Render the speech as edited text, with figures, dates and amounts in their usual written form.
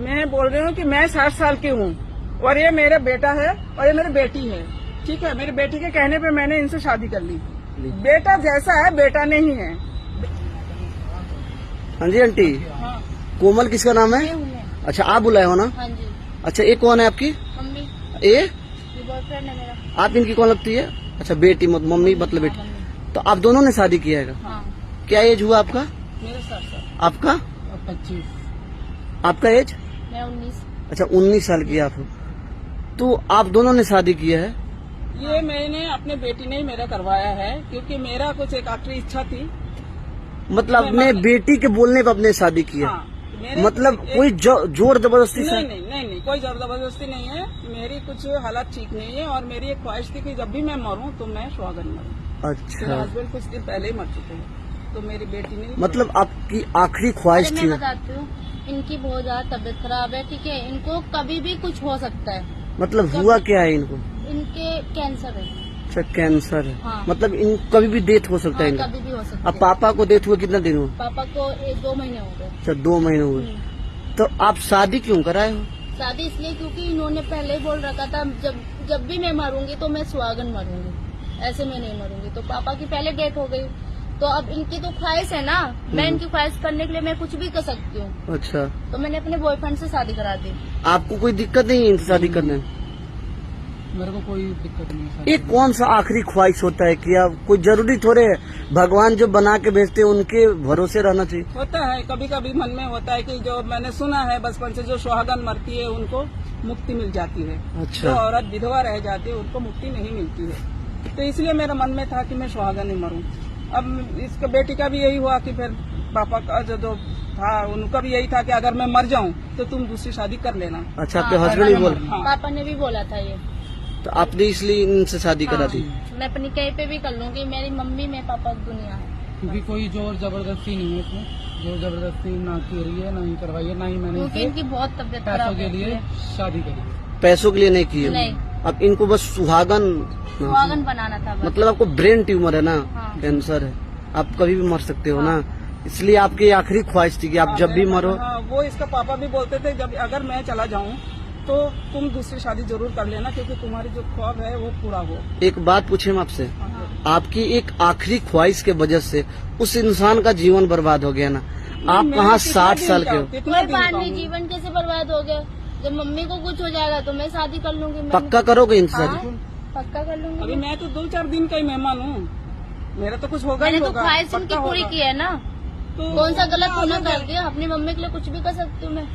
मैं बोल रही हूँ कि मैं 60 साल की हूँ और ये मेरा बेटा है और ये मेरी बेटी है। ठीक है, मेरी बेटी के कहने पे मैंने इनसे शादी कर ली। बेटा जैसा है बेटा नहीं है। हाँ जी आंटी। हाँ। कोमल किसका नाम है? अच्छा, आप बुलाए हो ना? हाँ जी। अच्छा, ये कौन है आपकी? मम्मी। ये बॉयफ्रेंड है मेरा। आप इनकी कौन लगती है? अच्छा, बेटी मम्मी मतलब बेटी। तो आप दोनों ने शादी किया है? हाँ। क्या एज हुआ आपका? मेरे साथ आपका? 25। आपका एज? मैं 19। अच्छा, 19 साल की आप हो। तो आप दोनों ने शादी किया है? ये मैंने अपने बेटी ने ही मेरा करवाया है, क्योंकि मेरा कुछ एक आखिरी इच्छा थी। मतलब अपने बेटी के बोलने पर आपने शादी किया? हाँ, मतलब कोई जोर जबरदस्ती से? नहीं, कोई जबरदस्ती नहीं है। मेरी कुछ हालत ठीक नहीं है और मेरी एक ख्वाहिश थी कि जब भी मैं मरूं तो मैं सुहागन मरूं। अच्छा। मेरे हस्बैंड कुछ दिन पहले ही मर चुके हैं, तो मेरी बेटी ने मतलब आपकी आखिरी ख्वाहिश थी? मैं बताती हूँ, इनकी बहुत ज्यादा तबीयत खराब है। ठीक है, इनको कभी भी कुछ हो सकता है। मतलब हुआ क्या है इनको? इनके कैंसर है। अच्छा, कैंसर है। हाँ। मतलब इन कभी भी डेथ हो सकता है इनका? कभी भी हो सकता अब है। पापा को डेथ हुआ कितना दिन हुआ? पापा को 2 महीने हो गए। अच्छा, 2 महीने हुए। तो आप शादी क्यों कराए हो? शादी इसलिए क्योंकि इन्होंने पहले ही बोल रखा था, जब भी मैं मरूंगी तो मैं सुहागन मरूंगी, ऐसे मैं नहीं मरूंगी। तो पापा की पहले डेथ हो गई, तो अब इनकी तो ख्वाहिश है ना, मैं इनकी ख्वाहिश करने के लिए मैं कुछ भी कर सकती हूँ। अच्छा। तो मैंने अपने बॉयफ्रेंड से शादी करा दी। आपको कोई दिक्कत नहीं है इनसे शादी करने में? मेरे को कोई दिक्कत नहीं है। ये कौन सा आखिरी ख्वाहिश होता है कि आप कोई जरूरी थोड़े है, भगवान जो बना के भेजते हैं उनके भरोसे रहना चाहिए? होता है, कभी कभी मन में होता है कि जो मैंने सुना है बचपन से, जो सुहागन मरती है उनको मुक्ति मिल जाती है। अच्छा। जो औरत विधवा रह जाती है उनको मुक्ति नहीं मिलती है। तो इसलिए मेरा मन में था कि मैं सुहागन ही मरूं। अब इसका बेटी का भी यही हुआ कि फिर पापा का जो था उनका भी यही था कि अगर मैं मर जाऊं तो तुम दूसरी शादी कर लेना। अच्छा, आपके हस्बैंड ही बोल? हाँ। पापा ने भी बोला था ये। तो आपने इसलिए इनसे शादी करा दी? मैं अपनी कहीं पे भी कर लूंगी, मेरी मम्मी मेरे पापा की दुनिया है। क्योंकि कोई जोर जबरदस्ती नहीं है इसमें, जोर जबरदस्ती ना की रही है, ना ही करवाई है, ना ही मैंने क्योंकि इनकी बहुत तबीयत खराब के लिए है। शादी करी। पैसों के लिए नहीं किए? नहीं। अब इनको बस सुहागन बनाना था बस। मतलब आपको ब्रेन ट्यूमर है ना? हाँ। कैंसर है, आप कभी भी मर सकते हो ना, इसलिए आपकी आखिरी ख्वाहिश थी कि आप जब भी मरो। हाँ, वो इसका पापा भी बोलते थे जब अगर मैं चला जाऊं तो तुम दूसरी शादी जरूर कर लेना, क्योंकि तुम्हारी जो ख्वाब है वो पूरा हो। एक बात पूछे हम आपसे, आपकी एक आखिरी ख्वाहिश के वजह से उस इंसान का जीवन बर्बाद हो गया ना, आप कहाँ 60 साल के हो? कोई बात नहीं, जीवन कैसे बर्बाद हो गया? जब मम्मी को कुछ हो जाएगा तो मैं शादी कर लूंगी। पक्का करोगे इनसे शादी? पक्का कर लूंगी। अभी मैं तो 2-4 दिन का ही मेहमान हूँ, मेरा तो कुछ होगा ही मैंने तो होगा। ख्वाहिश उनकी पूरी की है ना, तो कौन सा गलत होना कर दिया? अपनी मम्मी के लिए कुछ भी कर सकती हूँ मैं।